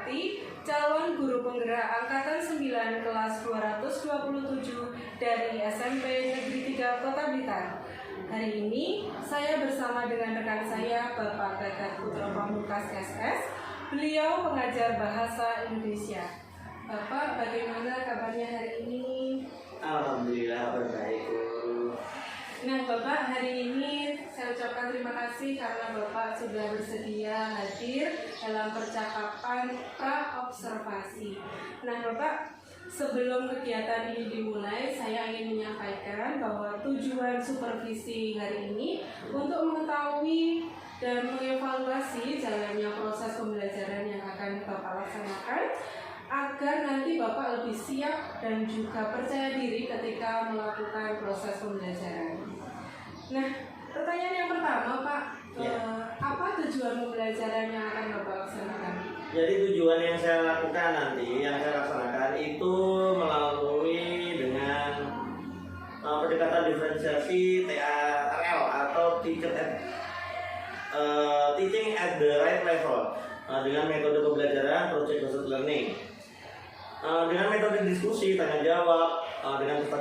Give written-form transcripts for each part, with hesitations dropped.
Suparti, calon guru penggerak Angkatan 9 kelas 227 dari SMP Negeri 3 Kota Blitar. Hari ini saya bersama dengan rekan saya Bapak Gagat Putra Pamungkas SS. Beliau pengajar bahasa Indonesia. Bapak, bagaimana kabarnya hari ini? Alhamdulillah baik. Nah, Bapak, hari ini saya ucapkan terima kasih karena Bapak sudah bersedia hadir dalam percakapan pra-observasi. Nah, Bapak, sebelum kegiatan ini dimulai, saya ingin menyampaikan bahwa tujuan supervisi hari ini untuk mengetahui dan mengevaluasi jalannya proses pembelajaran yang akan Bapak laksanakan, agar nanti Bapak lebih siap dan juga percaya diri ketika melakukan proses pembelajaran. Nah, pertanyaan yang pertama, Pak, apa tujuan pembelajaran yang akan Bapak laksanakan? Jadi tujuan yang saya lakukan nanti, yang saya laksanakan itu melalui dengan pendekatan diferensiasi TARL atau Teaching at the Right Level, dengan metode pembelajaran Project Based Learning. Dengan metode diskusi, tanya jawab dengan peserta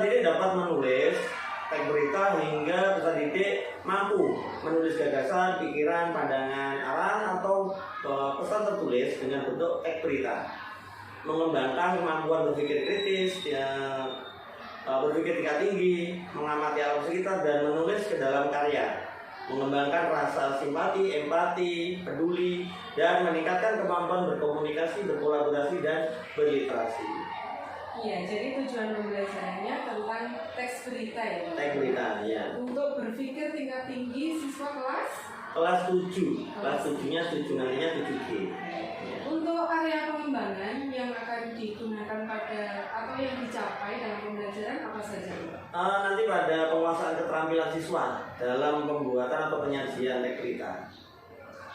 didik dapat menulis teks berita hingga peserta didik mampu menulis gagasan, pikiran, pandangan, arahan atau pesan tertulis dengan bentuk teks berita. Mengembangkan kemampuan berpikir kritis, berpikir tingkat tinggi, mengamati alam sekitar dan menulis ke dalam karya. Mengembangkan rasa simpati, empati, peduli, dan meningkatkan kemampuan berkomunikasi, berkolaborasi, dan berliterasi. Iya, jadi tujuan pembelajarannya tentang teks berita ya? Teks berita, ya. Untuk berpikir tingkat tinggi siswa kelas 7. Kelas 7-nya 7, nantinya 7G. Ya. Untuk area pengembangan yang akan digunakan pada atau yang dicapai dalam pembelajaran apa saja? Nanti pada penguasaan keterampilan siswa dalam pembuatan atau penyajian teks berita.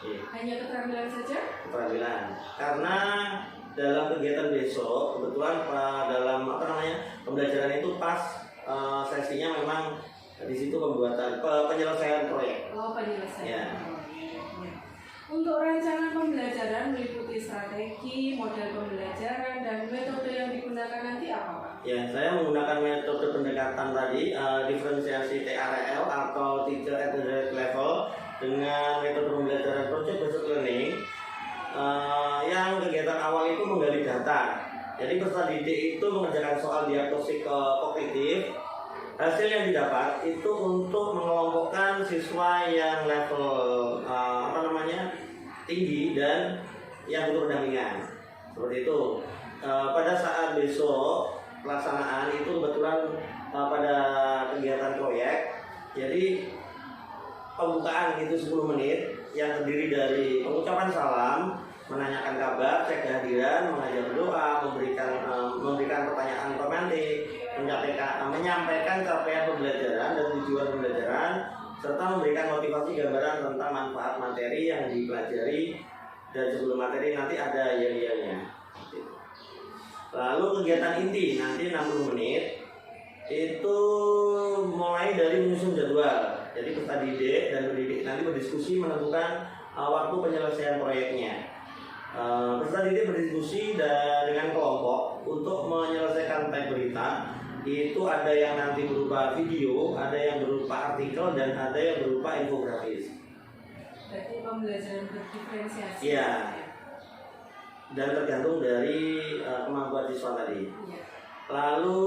Ya. Hanya keterampilan saja? Keterampilan. Karena dalam kegiatan besok kebetulan dalam pembelajaran itu pas sesinya memang di situ pembuatan penyelesaian proyek. Oh, penyelesaian. Ya. Untuk rancangan pembelajaran meliputi strategi, model pembelajaran, dan metode yang digunakan nanti apa, Pak? Ya, saya menggunakan metode pendekatan tadi, diferensiasi TARL atau Teacher at the Right Level, dengan metode pembelajaran Project Based Learning, yang kegiatan awal itu menggali data. Jadi peserta didik itu mengerjakan soal diagnostik kognitif. Hasil yang didapat itu untuk mengelompokkan siswa yang level tinggi dan yang butuh pendampingan. Seperti itu. Pada saat besok pelaksanaan itu kebetulan pada kegiatan proyek. Jadi pembukaan itu 10 menit yang terdiri dari pengucapan salam, menanyakan kabar, cek kehadiran, mengajak berdoa, memberikan pertanyaan romantik, menyampaikan capaian pembelajaran dan tujuan pembelajaran, serta memberikan motivasi gambaran tentang manfaat materi yang dipelajari, dan sebelum materi nanti ada yel-yelnya. Lalu kegiatan inti nanti 60 menit itu mulai dari menyusun jadwal. Jadi peserta didik dan pendidik nanti berdiskusi menentukan waktu penyelesaian proyeknya. Peserta didik berdiskusi dengan kelompok untuk menyelesaikan teks berita. Itu ada yang nanti berupa video, ada yang berupa artikel, dan ada yang berupa infografis. Berarti pembelajaran berdiferensiasi. Iya. Dan tergantung dari kemampuan siswa tadi. Ya. Lalu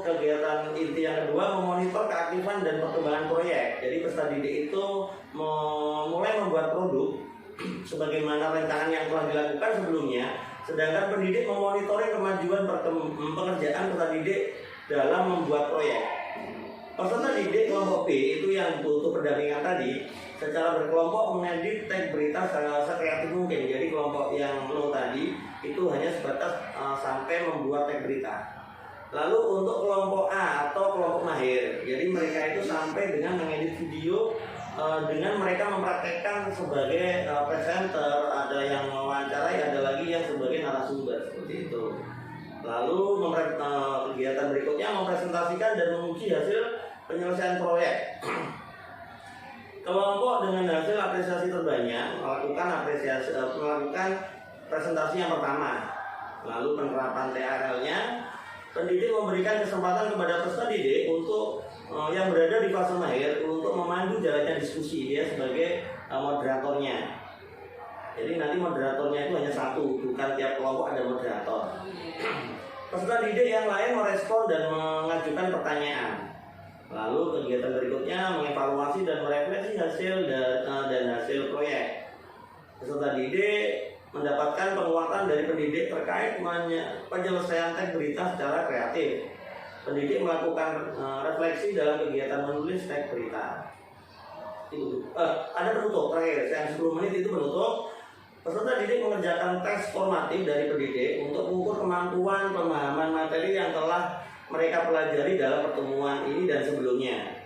kegiatan inti yang kedua memonitor keaktifan dan perkembangan proyek. Jadi peserta didik itu mulai membuat produk sebagaimana rancangan yang telah dilakukan sebelumnya, sedangkan pendidik memonitoring kemajuan pekerjaan peserta didik dalam membuat proyek. Peserta didik kelompok B itu yang butuh pendampingan tadi secara berkelompok mengedit teks berita sekreatif mungkin. Jadi kelompok yang low tadi itu hanya sebatas sampai membuat teks berita. Lalu untuk kelompok A atau kelompok mahir, jadi mereka itu sampai dengan mengedit video dengan mereka mempraktekkan sebagai presenter, ada yang mewawancarai, ada lagi yang sebagai narasumber, seperti itu. Lalu kegiatan berikutnya mempresentasikan dan menguji hasil penyelesaian proyek. Kelompok dengan hasil apresiasi terbanyak melakukan presentasi yang pertama. Lalu penerapan TRL-nya, pendidik memberikan kesempatan kepada peserta didik untuk yang berada di fase mahir untuk memandu jalannya diskusi, dia sebagai moderatornya. Jadi nanti moderatornya itu hanya satu, bukan tiap kelompok ada moderator. Peserta didik yang lain merespon dan mengajukan pertanyaan. Lalu kegiatan berikutnya mengevaluasi dan merefleksi hasil dan hasil proyek. Peserta didik mendapatkan penguatan dari pendidik terkait penyelesaian teks berita secara kreatif. Pendidik melakukan refleksi dalam kegiatan menulis teks berita. Ada penutup terakhir, yang 10 menit itu penutup. Peserta didik mengerjakan tes formatif dari pendidik untuk mengukur kemampuan pemahaman materi yang telah mereka pelajari dalam pertemuan ini dan sebelumnya.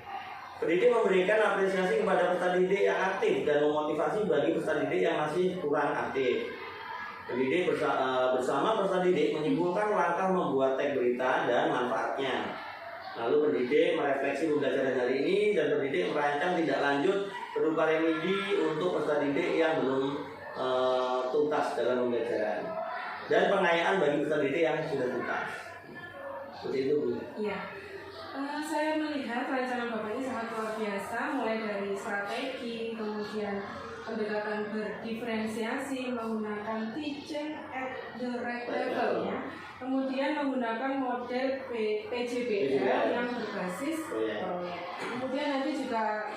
Pendidik memberikan apresiasi kepada peserta didik yang aktif dan memotivasi bagi peserta didik yang masih kurang aktif. Pendidik bersama peserta didik menyimpulkan langkah membuat teks berita dan manfaatnya. Lalu pendidik merefleksi pembelajaran hari ini dan pendidik merancang tindak lanjut berupa remedi untuk peserta didik yang belum tuntas dalam pembelajaran dan pengayaan bagi peserta didik yang sudah tuntas. Seperti itu, Bu. Iya. Saya melihat rancangan Bapak ini sangat luar biasa, mulai dari strategi, kemudian pendekatan berdiferensiasi, menggunakan teaching at the right level, ya. Kemudian menggunakan model PJBL yang berbasis proyek. Kemudian nanti juga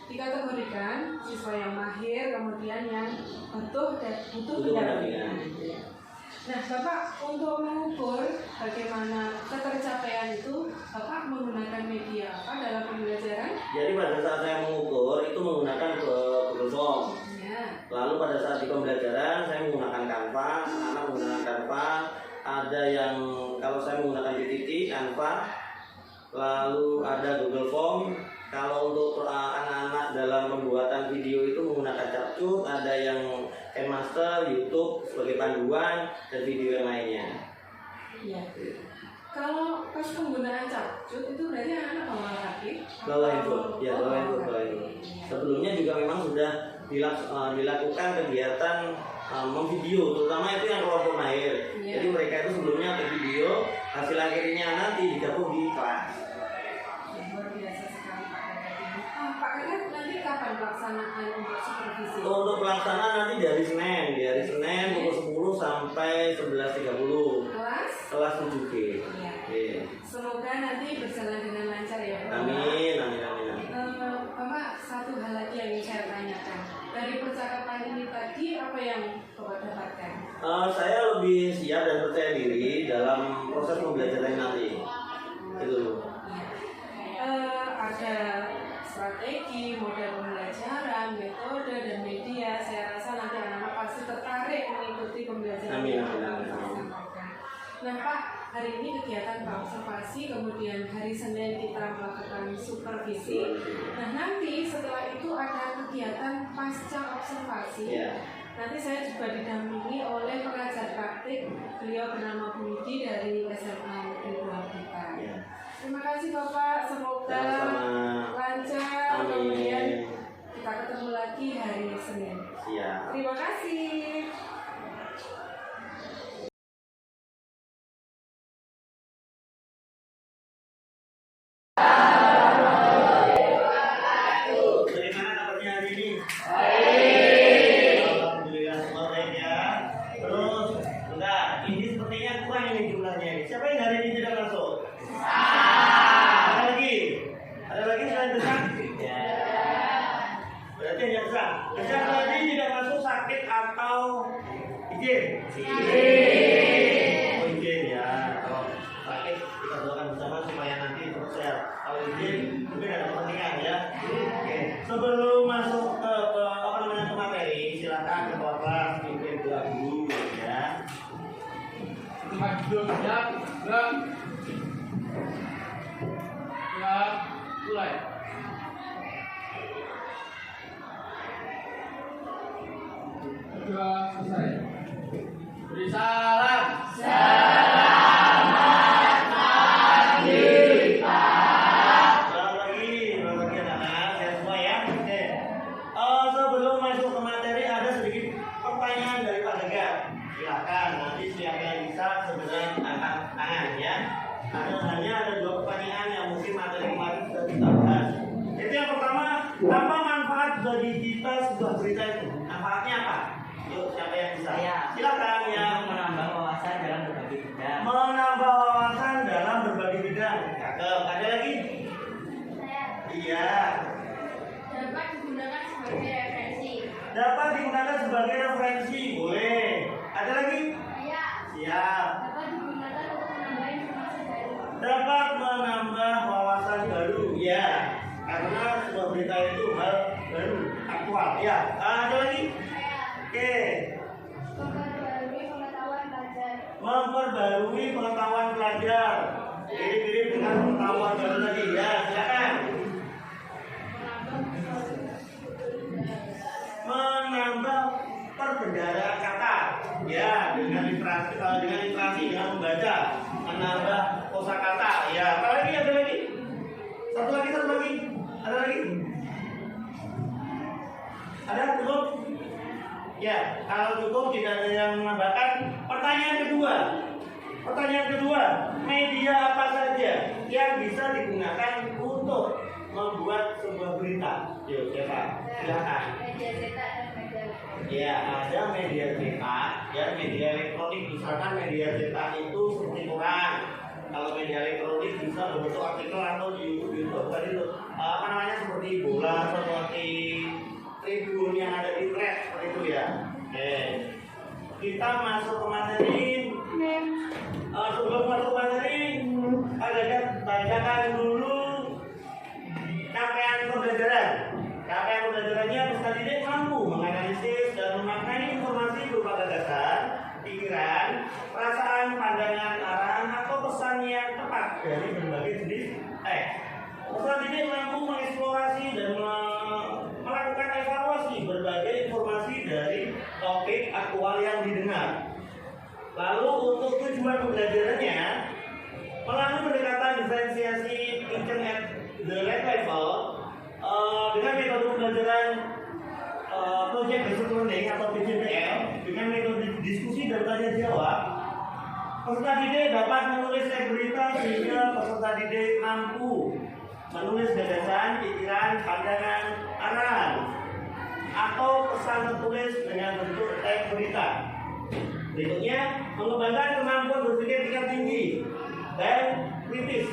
dikategorikan siswa yang mahir, kemudian yang butuh pendampingan. Nah, Bapak untuk mengukur bagaimana ketercapaian itu, Bapak menggunakan media apa dalam pembelajaran? Jadi pada saat saya mengukur itu menggunakan Google Form. Ya. Lalu pada saat di pembelajaran saya menggunakan Canva, anak menggunakan Canva. Ada yang kalau saya menggunakan PPT, Canva. Lalu ada Google Form. Kalau untuk anak-anak dalam pembuatan video itu menggunakan Capcut, ada yang Master, YouTube sebagai panduan dan video yang lainnya. Iya. Kalau pas penggunaan Capcut itu berarti anak-anak bawa HP? Bawa handphone, ya bawa handphone. Sebelumnya juga memang sudah dilakukan kegiatan memvideo, terutama itu yang kelompok mahir. Iya. Jadi mereka itu sebelumnya ke video, hasil akhirnya nanti digabung di kelas. Luar biasa sekali Pak Kadep. Pak Kadep, nanti kapan pelaksanaan untuk supervisi? Untuk pelaksanaan nanti dari Senin pukul 10 sampai 11.30. Kelas 7G. Iya. Yeah. Semoga nanti berjalan dengan lancar ya Pak. Amin. Bapak, satu hal lagi yang ingin saya tanyakan. Dari percakapan ini tadi, apa yang Bapak dapatkan? Saya lebih siap dan percaya diri dalam proses pembelajaran nanti. Itu. Ada strategi, model pembelajaran, metode, dan media. Saya rasa nanti anak-anak pasti tertarik mengikuti pembelajaran Amin. yang Bapak sampaikan. Nah Pak, hari ini kegiatan observasi, kemudian hari Senin kita melakukan supervisi. Nah nanti setelah itu ada kegiatan pasca observasi. Yeah. Nanti saya juga didampingi oleh pengajar praktik, beliau bernama Bu Widi dari SMA Negeri 2 Blitar. Yeah. Terima kasih Bapak, semoga lancar. Kemudian kita ketemu lagi hari Senin. Siap. Terima kasih. Bagaimana kabarnya hari ini? Alhamdulillah semua baik ya. Terus, enggak, ini sepertinya kurang ini jumlahnya. Siapa yang hari ini tidak masuk? Ada lagi? Ada lagi selain besar? Ya. Berarti hanya besar. Besar tadi tidak masuk sakit atau izin? Oh izin ya. Kalau sakit kita doakan bersama supaya nanti terus sehat. Kalau izin mungkin ada kepentingan ya. Oke. Sebelum masuk ke materi, silakan ketua kelas pimpin doa dulu ya. Maju siap, gerak. Siap, mulai. Kedua selesai. Beri salam. Selamat pagi anak-anak, sehat tangan ya. Hanya ada 2 pertanyaan yang mungkin materi kemarin sudah kita bahas. Itu yang pertama, apa manfaat bagi kita sebuah berita itu? Manfaatnya apa? Yuk, siapa yang bisa? Silakan ya. Menambah wawasan dalam berbagi bidang. Menambah wawasan dalam berbagi bidang. Cakep. Ada lagi? Iya. Dapat digunakan sebagai referensi. Dapat digunakan sebagai referensi. Boleh. Ada lagi? Siap. Dapat menambah wawasan baru. Ya. Karena sebuah berita itu hal baru, aktual. Ya. Ada lagi? Oke. Memperbarui pengetahuan pelajar. Mirip-mirip dengan pengetahuan baru tadi. Ya, silakan. Menambah perbendaharaan kata. Ya, dengan literasi, dengan membaca, menambah kosakata. Ya, apa lagi? Ada lagi? Satu lagi. Ada lagi? Ada cukup? Ya, kalau cukup tidak ada yang menambahkan. Pertanyaan kedua, media apa saja yang bisa digunakan untuk membuat sebuah berita? Yuk, siapa? Silakan. Media cetak dan media elektronik. Ya, ada media cetak, ya media elektronik. Misalkan media cetak itu seperti koran. Kalau media elektronik bisa berbentuk artikel atau di YouTube tadi itu apa namanya, seperti bola, seperti tribun yang ada di internet seperti itu ya. Oke, kita masuk ke materi. Sebelum masuk materi, bacakan dulu capaian pembelajaran. Capaian pembelajarannya peserta didik mampu menganalisis dan memaknai informasi berupa gagasan, pikiran, perasaan, pandangan, arahan atau pesan yang tepat dari berbagai jenis teks. Peserta didik mampu mengeksplorasi dan melakukan evaluasi berbagai informasi dari topik aktual yang didengar. Lalu untuk tujuan pembelajarannya, melalui pendekatan diferensiasi teaching at the right level dengan metode pembelajaran project based learning atau PJBL, dengan metode diskusi dan tanya jawab, peserta didik dapat menulis teks berita sehingga peserta didik mampu menulis gagasan, pikiran, pandangan, arahan atau pesan tertulis dengan bentuk teks berita. Berikutnya, mengembangkan kemampuan berpikir tingkat tinggi dan kritis.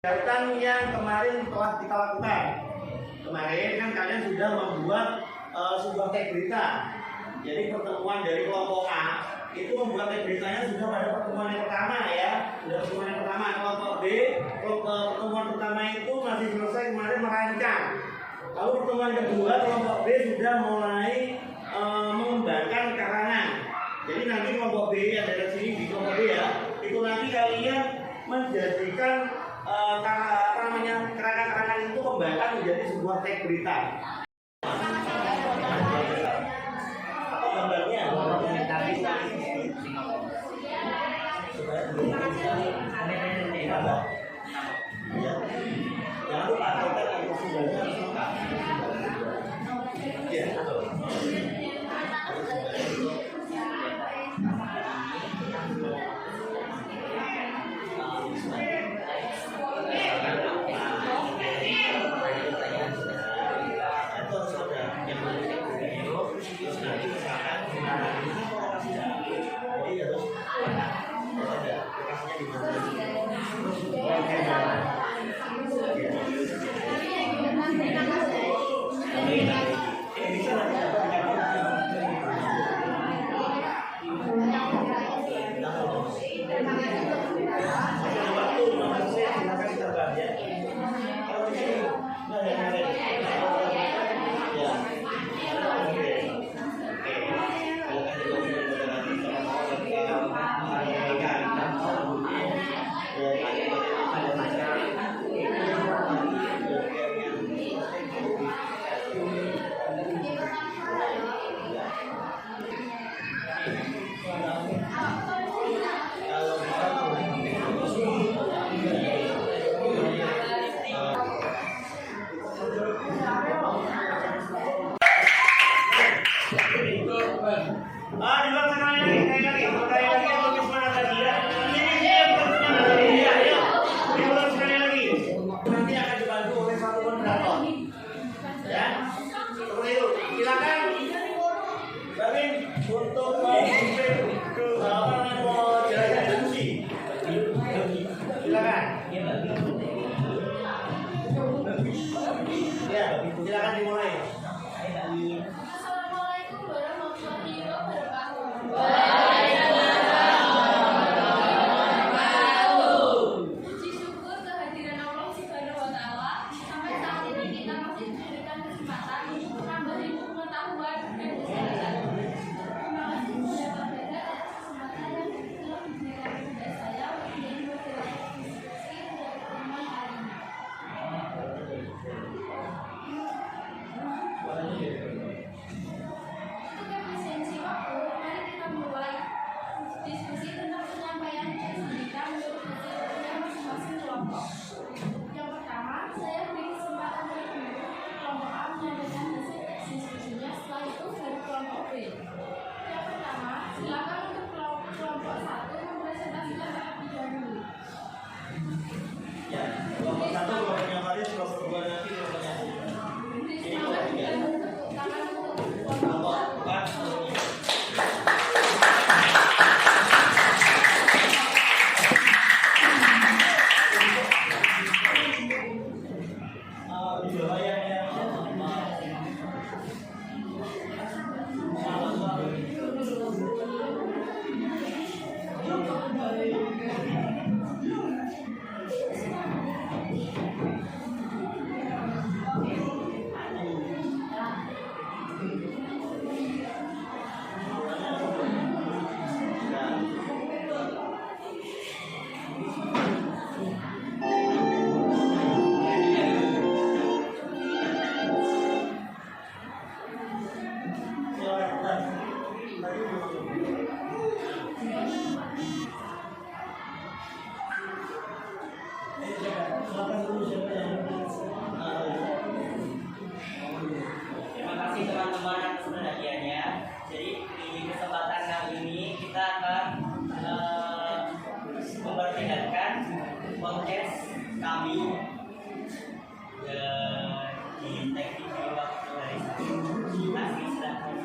Kegiatan yang kemarin telah kita lakukan. Kemarin kan kalian sudah membuat sebuah teks berita. Jadi pertemuan dari kelompok A itu membuat teks beritanya sudah pada pertemuan yang pertama ya. Sudah pertemuan yang pertama. Kelompok B, pertemuan pertama itu masih selesai kemarin merancang. Lalu pertemuan kedua kelompok B sudah mulai mengembangkan karangan. Jadi nanti kelompok B yang dari sini di kelompok B ya, itu nanti kalian menjadikan karangan-karangan itu kembangkan menjadi sebuah teks berita. Apa gambarnya? Ya. Jangan lupa konten yang sumbernya harus lengkap. Ya. Jadi harus ada lokasinya di mana. Diskusi tentang penyampaian teks pendidikan menurut hasil masing-masing kelompok. Yang pertama, saya beri kesempatan bagi guru kelompok A menyampaikan hasil teks diskusinya. Setelah itu baru kelompok B. Yang pertama, silakan untuk kelompok 1 mempresentasikan terlebih dahulu. Ya, kelompok 1 kelompoknya Faris, kelompok 2 nanti kelompoknya Aziz. Ini kelompoknya. Kelompok 4 kelompoknya. Di bawah yang Terima kasih teman-teman atas perhatiannya. Jadi di kesempatan kali ini kita akan memperlihatkan podcast kami di teknik waktu hari Sabtu. Kasih silakan.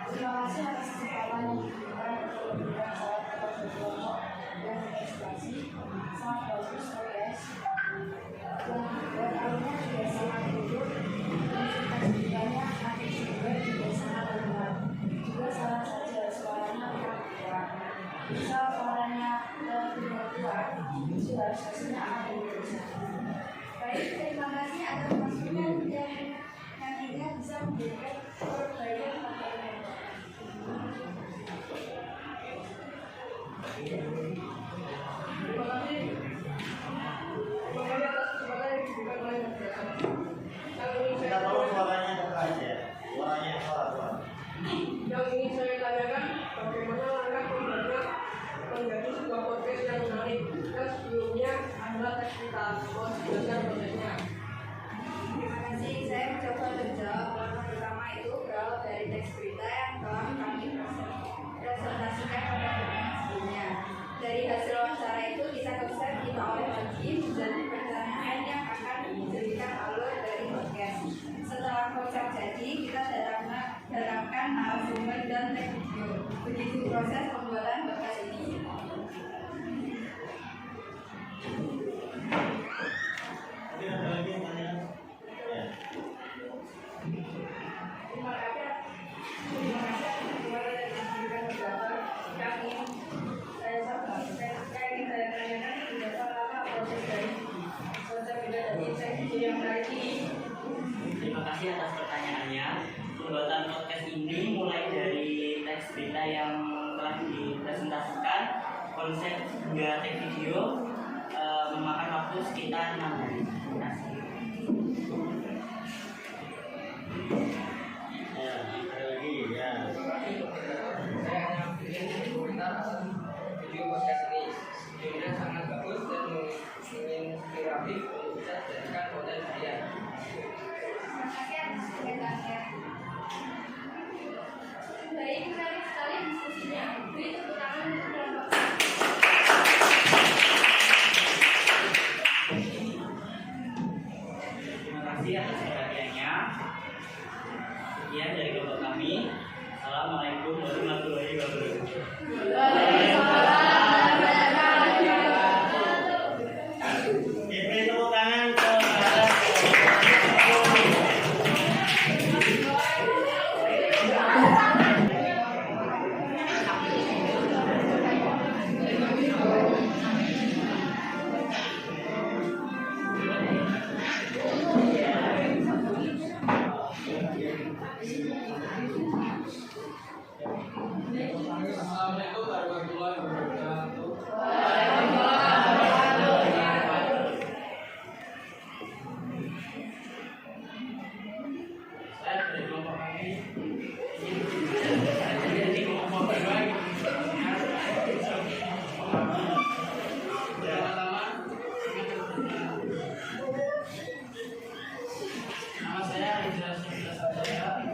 Terima kasih atas kesempatan yang diberikan untuk memberikan saya kepada kelompok dan ekspresi. Sangat bagus guys. Yang awalnya juga sangat duduk, pendidikannya nanti juga sangat benar. Juga salah saja suaranya kurang kuat. Bisa suaranya lebih kuat, visualisasinya akan lebih besar. Baik, terima kasih atas masukan yang nantinya bisa memberikan perbaikan pada Terima kasih. Terima kasih atas kesempatan yang diberikan oleh kita tolong suaranya keras ya. Suara. Yang ingin saya tanyakan, bagaimana langkah pembuatnya menjadi sebuah podcast yang menarik. Dan sebelumnya adalah tes kita, mohon dijelaskan prosesnya. Terima kasih, saya mencoba menjawab. Langkah pertama itu berawal dari teks berita yang telah kami presentasikan pada pertemuan sebelumnya. Dari hasil wawancara itu kita konsep kita oleh lagi menjadi pertanyaan yang akan dijadikan alur dari podcast. Setelah konsep jadi, kita datangkan narasumber dan konsep hingga take video memakan waktu sekitar 6 hari. Terima kasih. Ya, ada lagi ya. Saya hanya ingin komentar atas video podcast ini. Videonya sangat bagus dan menginspiratif untuk bisa dijadikan konten harian. Terima kasih atas komentarnya. Baik, menarik sekali diskusinya. Beri tepuk tangan untuk kelompok. Terima kasih atas perhatiannya. Sekian dari kelompok kami. Assalamualaikum warahmatullahi wabarakatuh. Beri tepuk tangan kepada Assalamualaikum warahmatullahi wabarakatuh. Saya dari kelompok kami dari kelompok kedua pertama nama saya Rizal Sabda.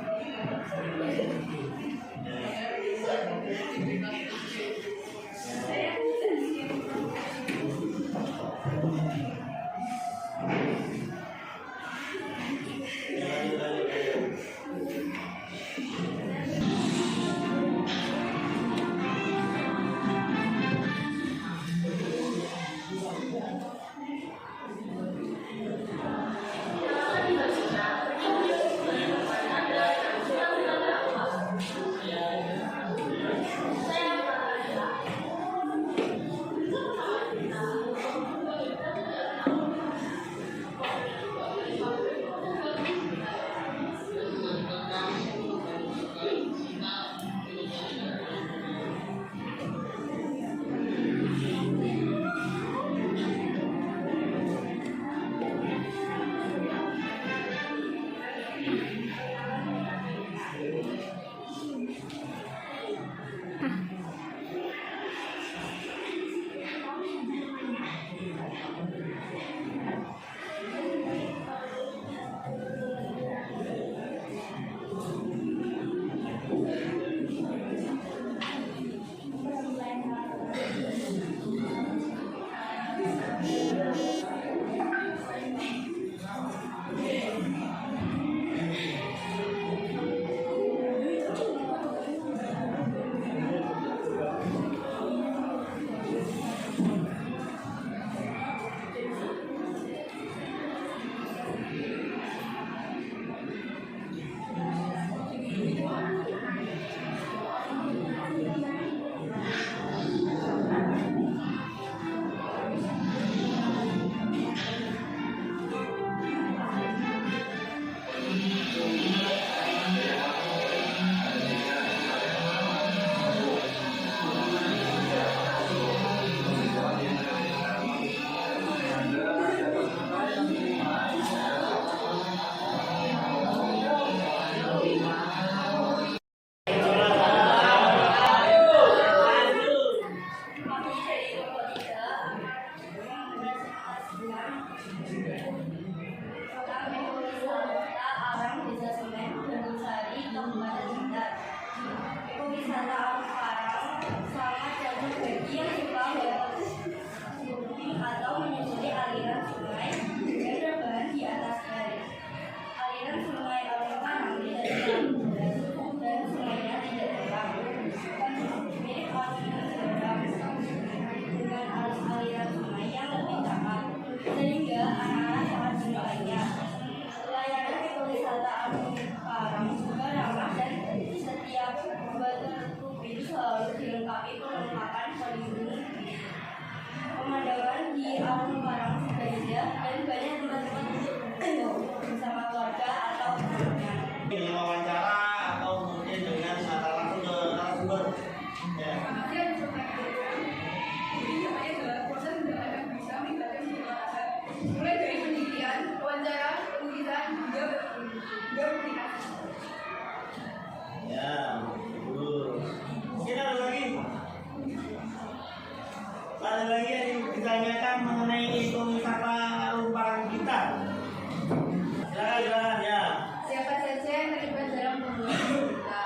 ada lagi yang ditanyakan mengenai hitung kata rumparan kita? Silakan ya. Siapa saja yang terlibat dalam pembuatan berita?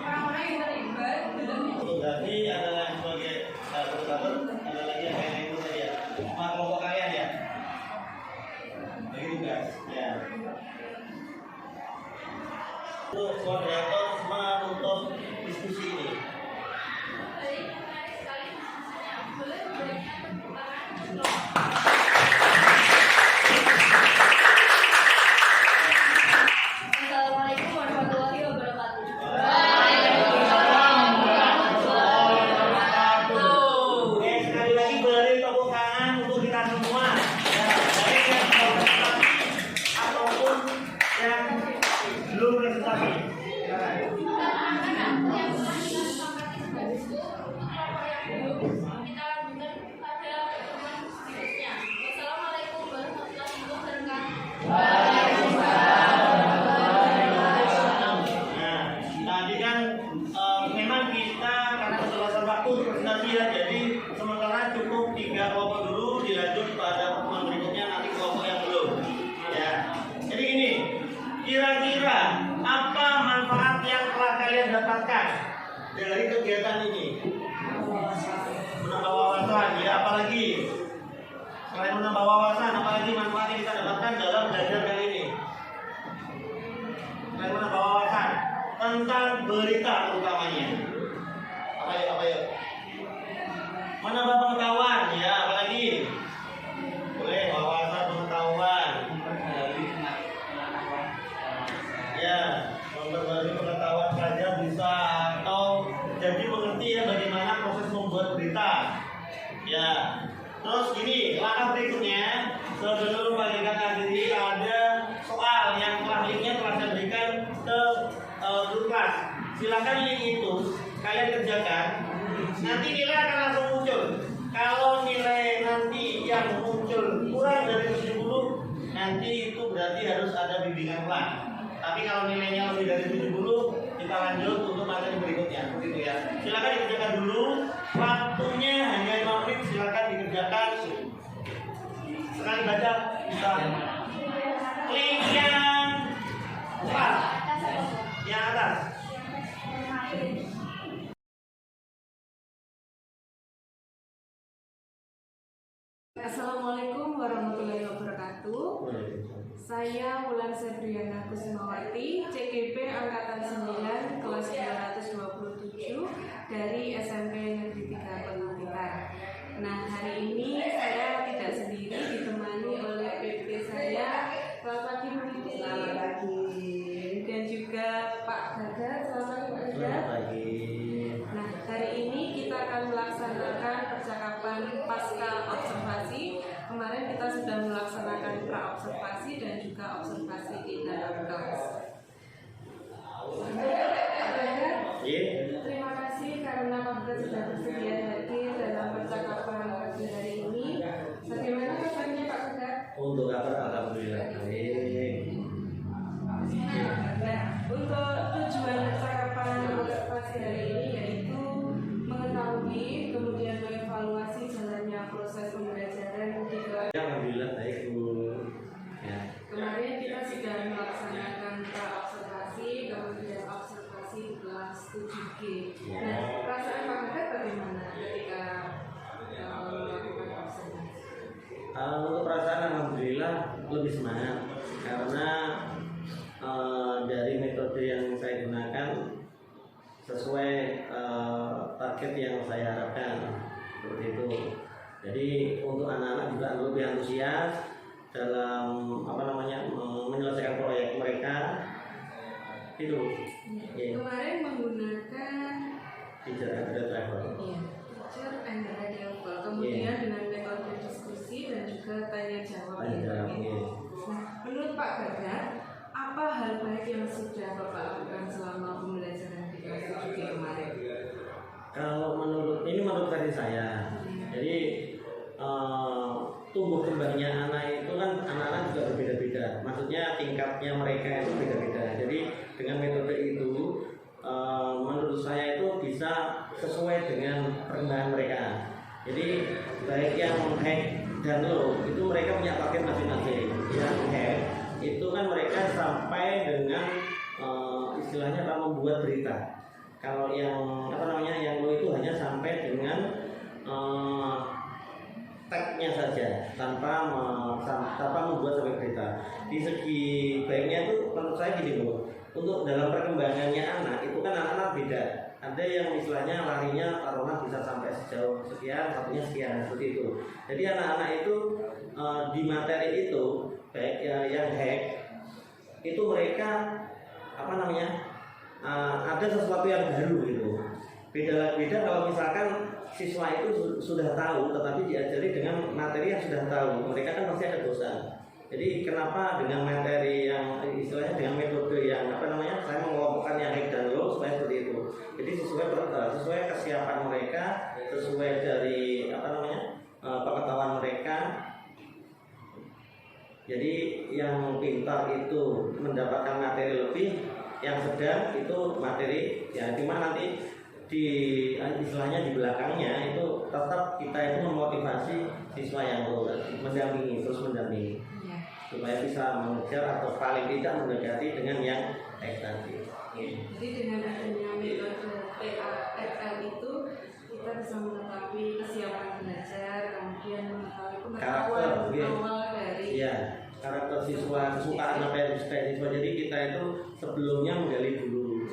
Orang-orang yang terlibat dalam Berarti adalah sebagai terus ada lagi yang kayak itu tadi ya. Sama kelompok kalian ya. Bagi tugas ya. Untuk moderator menutup diskusi ini. Assalamualaikum warahmatullahi wabarakatuh. Oke, sekali lagi beri tepuk tangan untuk kita semua. Ya, baik yang sudah presentasi ataupun yang belum presentasi. Silakan. Kita lanjutkan pada pertemuan berikutnya. Wassalamualaikum warahmatullahi wabarakatuh. Nah, tadi kan memang kita karena keterbatasan waktu presentasi ya, jadi sementara cukup 3 kelompok dulu, dilanjut pada pertemuan berikutnya nanti kelompok yang belum. Ya, jadi ini kira-kira apa manfaat yang telah kalian dapatkan dari kegiatan ini? Menambah wawasan, ya apalagi selain menambah wawasan, apalagi manfaat yang kita dapatkan dalam belajar kali ini? Selain menambah wawasan tentang berita terutamanya. Apa yuk? Menambah pengetahuan, ya apalagi? Boleh wawasan pengetahuan. Ya, memperbarui pengetahuan saja bisa atau jadi mengerti ya bagaimana proses membuat berita. Ya, terus gini, langkah berikutnya sebelum bagikan diri ada soal yang linknya telah saya berikan ke grup kelas. Silakan link itu kalian kerjakan. Nanti nilai akan langsung muncul. Kalau nilai nanti yang muncul kurang dari 70, nanti itu berarti harus ada bimbingan kelas. Tapi kalau nilainya lebih dari 70, kita lanjut untuk materi berikutnya. Begitu ya. Silakan dikerjakan dulu. Waktunya hanya 5 menit. Silakan dikerjakan. Sekali baca bisa. Klik yang atas. Yang atas. Assalamualaikum warahmatullahi wabarakatuh. Saya Wulan Febriana Kusumawati, CGP Angkatan 9, kelas 227 dari SMP Negeri 3 Penguntitan. Nah, hari ini saya tidak sendiri, ditemani oleh PP saya, selamat pagi Bu Didi. Selamat pagi. Dan juga Pak Gaga, selamat pagi Pak Gaga. Selamat pagi. Nah, hari ini kita akan melaksanakan percakapan pasca observasi. Kemarin kita sudah melaksanakan pra-observasi dan juga observasi di dalam kelas. Terima kasih karena Pak Gaga sudah bersedia hadir dalam percakapan pagi hari ini. Bagaimana kabarnya Pak Gaga? Untuk kabar alhamdulillah baik. Nah, untuk tujuan percakapan observasi hari ini yaitu mengetahui kemudian mengevaluasi jalannya proses pembelajaran di kelas. Alhamdulillah baik Bu. Ya. Kemarin kita sudah melaksanakan pra-observasi, kemudian observasi di kelas 7G. Nah, perasaan Pak Gaga bagaimana ketika melakukan observasi? Untuk perasaan alhamdulillah lebih semangat karena dari metode yang saya gunakan sesuai target yang saya harapkan seperti itu. Jadi untuk anak-anak juga lebih antusias dalam menyelesaikan proyek mereka itu. Ya. Kemarin menggunakan Teacher and Level. teacher and level, kemudian dengan metode diskusi dan juga tanya jawab. Nah, menurut Pak Gaga, apa hal baik yang sudah Bapak lakukan selama pembelajaran di kelas 7G kemarin? Kalau menurut versi saya, jadi tumbuh kembangnya anak itu kan anak-anak juga berbeda-beda. Maksudnya tingkatnya mereka itu beda-beda. Jadi dengan metode itu menurut saya itu bisa sesuai dengan perkembangan mereka. Jadi baik yang hack dan low itu mereka punya target masing-masing. Yang hack itu kan mereka sampai dengan istilahnya apa, membuat berita. Kalau yang yang low itu hanya sampai dengan tag-nya saja tanpa membuat sampai berita. Di segi baiknya itu menurut saya gini Bu, untuk dalam perkembangannya anak itu kan anak-anak beda. Ada yang istilahnya larinya taruhlah bisa sampai sejauh sekian, satunya sekian seperti itu. Jadi anak-anak itu di materi itu baik yang hack itu mereka ada sesuatu yang baru gitu. Beda kalau misalkan siswa itu sudah tahu tetapi diajari dengan materi yang sudah tahu, mereka kan pasti ada bosan. Jadi kenapa dengan materi yang istilahnya dengan metode yang saya mengelompokkan yang hack dan low supaya seperti itu. Jadi sesuai kesiapan mereka, sesuai dari pengetahuan mereka. Jadi yang pintar itu mendapatkan materi lebih, yang sedang itu materi ya cuma nanti di istilahnya di belakangnya itu tetap kita itu memotivasi siswa yang mendampingi supaya bisa mengejar atau paling tidak mendekati dengan yang baik tadi. Jadi dengan adanya metode PARL itu kita bisa mengetahui kesiapan belajar, kemudian mengetahui pengetahuan awal dari karakter siswa, kesukaan apa yang disukai siswa. Jadi kita itu sebelumnya menggali dulu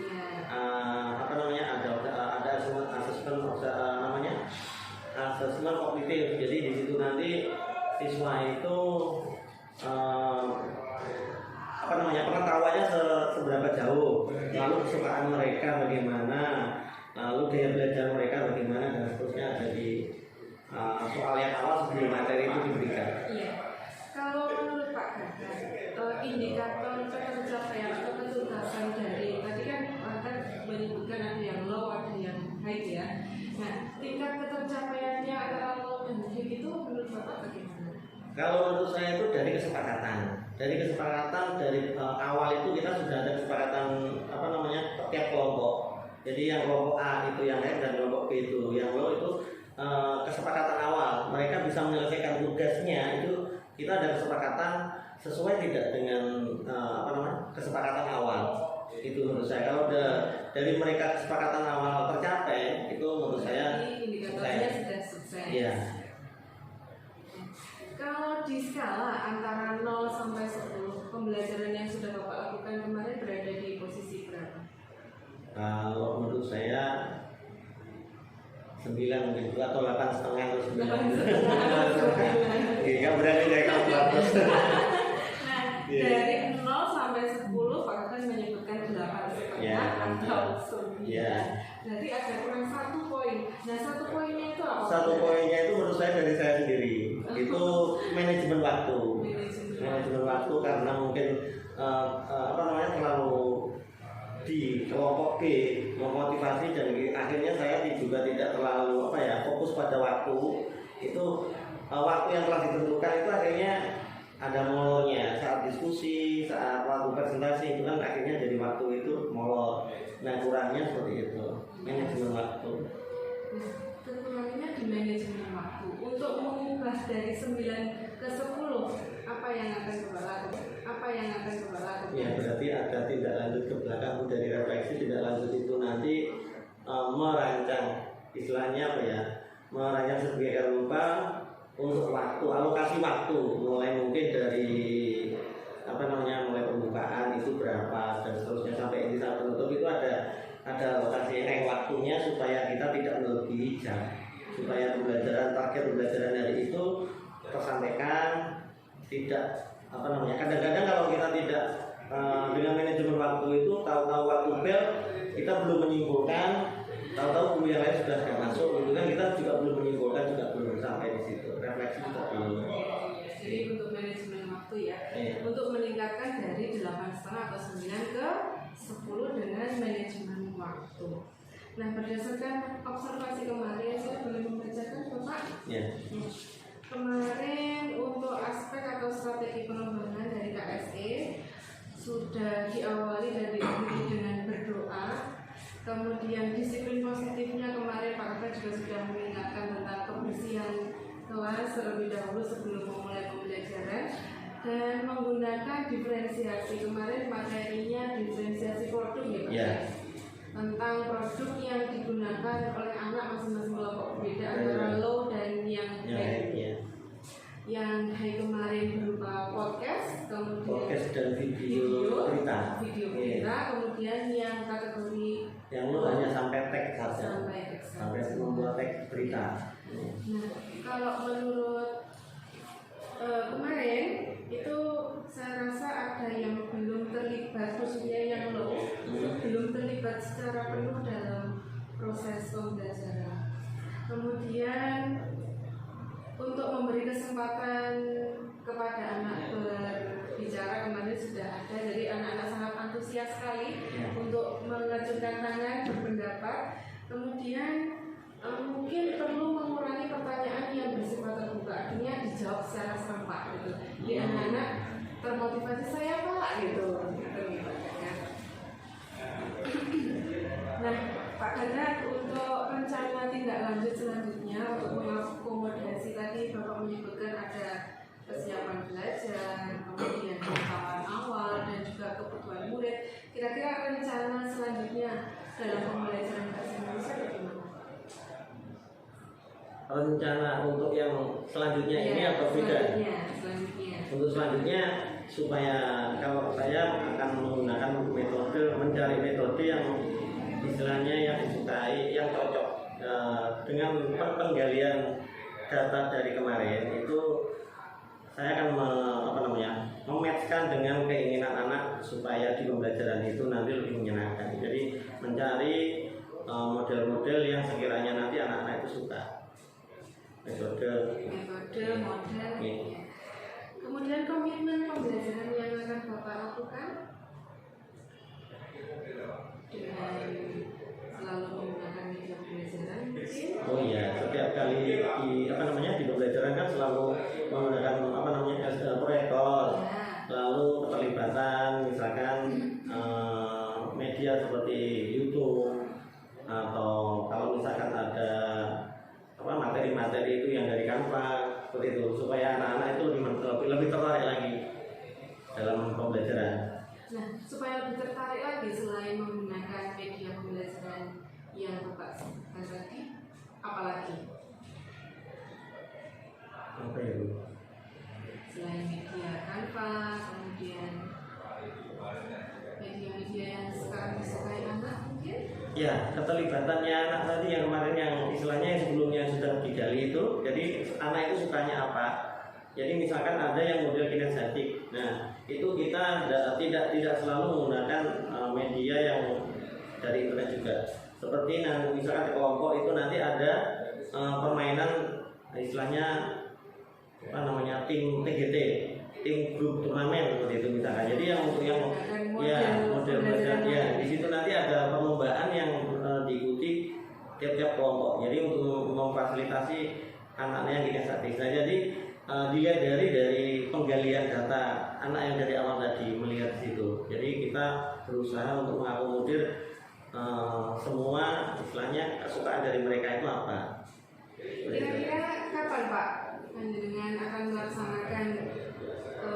ada asesmen kognitif. Jadi di situ nanti siswa itu pengetahuannya seberapa jauh, lalu kesukaan mereka bagaimana, lalu daya belajar mereka bagaimana dan seterusnya. Jadi soal yang awal sebelum materi itu diberikan. Iya. Kalau menurut Pak Gagan, indikator pencapaian atau ketuntasan dari tadi kan menyebutkan ada yang low, ada yang high ya. Nah, tingkat ketercapaiannya antara low dan high itu menurut Bapak bagaimana? Kalau menurut saya itu dari kesepakatan. Dari awal itu kita sudah ada kesepakatan tiap kelompok. Jadi yang kelompok A itu yang high dan kelompok B itu yang low itu kesepakatan awal. Mereka bisa menyelesaikan tugasnya itu kita ada kesepakatan sesuai tidak dengan kesepakatan awal. Itu menurut saya kalau dari mereka kesepakatan awal tercapai itu menurut saya indikatornya sudah sukses. Iya. Kalau di skala antara 0 sampai 10, pembelajaran yang sudah Bapak lakukan kemarin berada di posisi berapa? Kalau menurut saya 9 mungkin atau 8,5 atau 9. Enggak berani dari kalkulator. Nah, dari 0 sampai 10 Pak Gagan menyebutkan 8,5 atau 9. Jadi ada kurang 1 poin. Nah, 1 poinnya itu apa? 1 poinnya itu menurut saya dari saya sendiri. Itu manajemen waktu. Manajemen waktu karena mungkin terlalu di kelompok B memotivasi dan akhirnya saya juga tidak terlalu fokus pada waktu itu. Waktu yang telah ditentukan itu akhirnya ada molornya saat diskusi, saat waktu presentasi itu kan akhirnya jadi waktu itu molor. Nah kurangnya seperti itu manajemen waktu. Kekurangannya di manajemen waktu. Untuk mengubah dari 9 ke 10 apa yang akan Bapak lakukan? Ya berarti ada tindak lanjut ke belakang dari refleksi. Tindak lanjut itu nanti merancang istilahnya merancang sedemikian rupa untuk waktu, alokasi waktu mulai mungkin dari mulai pembukaan itu berapa dan seterusnya sampai ini sampai penutup itu ada alokasi waktunya supaya kita tidak melebihi jam, supaya target pembelajaran dari itu tersampaikan. Tidak kadang-kadang kalau kita tidak dengan manajemen waktu itu tahu-tahu waktu bel kita belum menyimpulkan, tahu-tahu guru yang lain sudah masuk gitu kan, kita juga belum menyimpulkan, juga belum sampai di situ, refleksi juga belum. Jadi untuk manajemen waktu untuk meningkatkan dari 8,5 atau 9 ke 10 dengan manajemen waktu. Nah, berdasarkan observasi kemarin saya boleh membacakan Bapak? Kemarin untuk aspek atau strategi pengembangan dari KSE sudah diawali dan diakhiri dengan berdoa. Kemudian disiplin positifnya kemarin kelas terlebih dahulu sebelum memulai pembelajaran dan menggunakan diferensiasi. Kemarin materinya diferensiasi produk ya Pak? Ya. Tentang produk yang digunakan oleh anak masing-masing kelompok berbeda antara low dan yang high. Ya. Yang high kemarin berupa podcast, kemudian Podcast dan video berita. Kemudian yang kategori Yang lu hanya sampai teks saja. sampai Membuat teks berita. Nah, kalau menurut kemarin itu saya rasa ada yang belum terlibat, khususnya yang low, belum terlibat secara penuh dalam proses pembelajaran. Kemudian untuk memberi kesempatan kepada anak berbicara kemarin sudah ada, jadi anak-anak sangat antusias sekali untuk mengacungkan tangan berpendapat. Kemudian mungkin perlu mengurangi pertanyaan yang bersifat terbuka, artinya dijawab secara serempak gitu. Jadi anak-anak termotivasi saya Pak gitu. Nah, Pak Gagat, untuk rencana tindak lanjut selanjutnya untuk mengakomodasi tadi Bapak menyebutkan ada persiapan belajar, kemudian pengetahuan awal dan juga kebutuhan murid. Kira-kira rencana selanjutnya dalam pembelajaran bahasa Indonesia bagaimana? Rencana untuk yang selanjutnya ini apa beda? Selanjutnya. Untuk selanjutnya supaya kalau saya akan menggunakan metode mencari metode yang istilahnya yang disukai, yang cocok dengan penggalian data dari kemarin itu saya akan mematchkan dengan keinginan anak supaya di pembelajaran itu nanti lebih menyenangkan. Jadi mencari model-model yang sekiranya nanti anak-anak itu suka. Metode model. Kemudian komitmen pembelajaran yang akan Bapak lakukan dengan selalu menggunakan media pembelajaran mungkin? Oh iya, setiap kali di pembelajaran kan selalu menggunakan proyektor, lalu keterlibatan misalkan media seperti YouTube atau kalau misalkan ada materi-materi itu yang dari Canva seperti itu supaya anak-anak itu lebih tertarik lagi dalam pembelajaran. Nah, supaya lebih tertarik lagi selain menggunakan media pembelajaran yang Bapak sebutkan tadi, apalagi? Apa ya Bu? Selain media Canva, kemudian media-media yang sekarang disukai anak mungkin? Ya, keterlibatannya anak tadi yang kemarin yang istilahnya yang sebelumnya sudah digali itu, jadi anak itu sukanya apa? Jadi misalkan ada yang model kinestetik, nah itu kita tidak selalu menggunakan media yang dari internet juga. Seperti misalkan di kelompok itu nanti ada permainan istilahnya tim TGT, tim grup turnamen seperti itu misalkan. Jadi yang untuk yang model-model ya di situ nanti ada perlombaan yang diikuti tiap-tiap kelompok. Jadi untuk memfasilitasi anak-anak yang kinestetik. Nah jadi dilihat dari penggalian data anak yang dari awal tadi melihat di situ. Jadi kita berusaha untuk mengakomodir semua istilahnya kesukaan dari mereka itu apa. Kira-kira kapan Pak dengan akan melaksanakan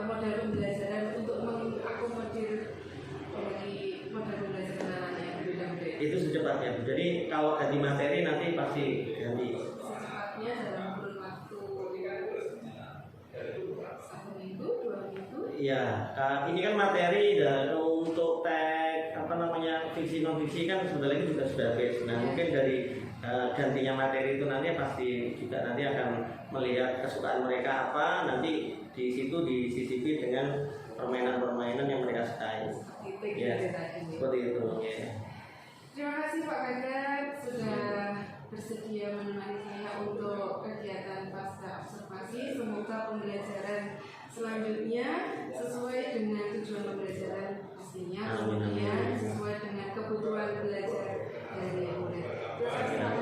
model pembelajaran untuk mengakomodir dari model pembelajaran anak yang berbeda-beda? Itu secepatnya. Jadi kalau ganti materi nanti pasti ganti. Secepatnya dalam kurun waktu 1 minggu, 2 minggu? Ya, ini kan materi dan untuk teks fiksi non fiksi kan sebenarnya juga sudah habis. Nah mungkin dari gantinya materi itu nanti pasti juga nanti akan melihat kesukaan mereka apa, nanti di situ disisipi dengan permainan-permainan yang mereka sukai. Seperti itu. Ya. Terima kasih Pak Gagat sudah bersedia menemani saya untuk kegiatan pasca observasi. Semoga pembelajaran selanjutnya sesuai dengan tujuan pembelajaran pastinya, kemudian sesuai dengan kebutuhan belajar dari murid. Terima kasih Pak